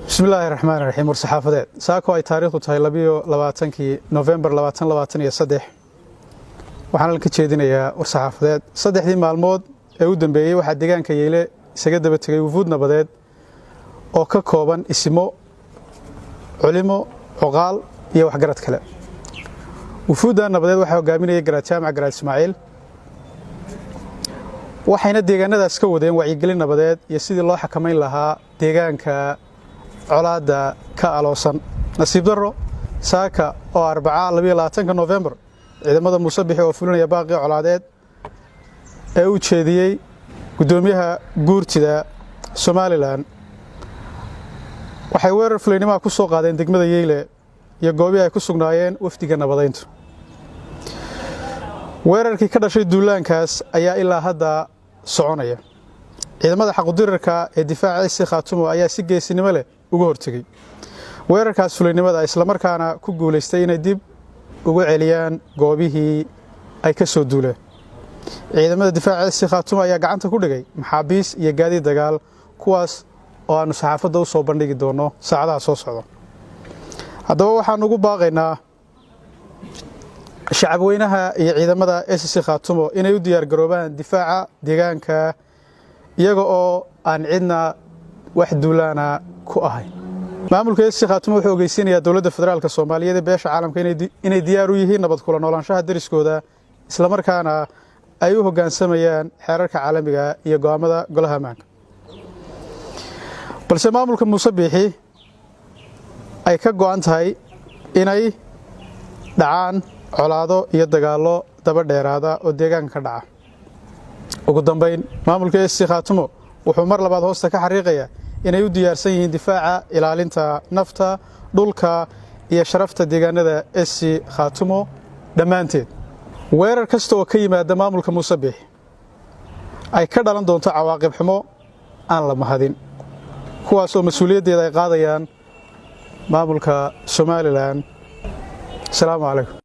بسم الله الرحمن الرحيم والصحافة ساكو أي تاريخ تاي لبيو لباتنكي نوفمبر لباتن يصدح وحنا لك تشيدين يا والصحافة صدح دي معلومات يودن بيه واحد دجان كيله سجد بتجي وفود نبضات أو ككوبان اسمه علمه عقال يو حجرات كلام وفود نبضات واحد قامين يجرا مع جرا إسماعيل وحين ديجان هذا سكودين وعيقلين نبضات يسيد الله حكمين لها ديجان colaada ka aloosan nasiib daro saaka oo 4 November ciidamada Muusabixi oo fulinaya baaqi colaadeed ee u jeediyay gudoomiyaha guurtida Somaliland waxay weerar fulinimo ku soo qaadeen degmada Yeyle iyo goobaha ay ku sugnaayeen wafdiga nabadeynta weerarkii ka dhashay duulaankaas ayaa ilaa hadda soconaya ciidamada xaqu-dirarka ee difaaca si Khaatumo ayaa si geesinimo leh ugu hortagay weerarkaas fulinimada isla markaana ku guuleystay inay dib ugu celiyaan goobihii ay ka soo duuleen ciidamada difaaca si Khaatumo ayaa gacanta ku dhigay maxaabiis iyo gaadiid dagaal kuwaas oo aanu saxaafadda u soo bandhigi doono saacadaha soo socda haddaba waxaan ugu baaqaynaa shacab weynaha iyo ciidamada SC Khaatumo inay u diyaar garoobaan difaaca deegaanka iyaga oo aan cidna wax duulaana ku ahay maamulka SC Khaatumo wuxuu ogeysiinayaa dawladda federaalka Soomaaliyeed ee beesha caalamka inay diyaar u yihiin nabad kula noolaanshaha dariskooda isla markaana ay u hoggaansamayaan xeerarka caalamiga iyo go'aamada golaha ammaanka balse maamulka Muusabixi ay ka go'an tahay inay dhacaan colaado iyo dagaalo daba dheeraada oo deegaanka ka dhaca ugu dambeyn maamulka SC Khaatumo wuxuu mar labaad hoosta ka xariiqaya inay u diyaarsan yihiin difaaca ilaalinta nafta dhulka iyo sharafta deegaanada SC Khaatumo dhamaanteed weerar kasta oo ka yimaada maamulka Muusabixi ay ka dhalan doonto cawaaqib xumo aan la mahadin kuwaas oo mas'uuliyadeeda ay qaadayaan maamulka Somaliland. Assalaamu calaykum.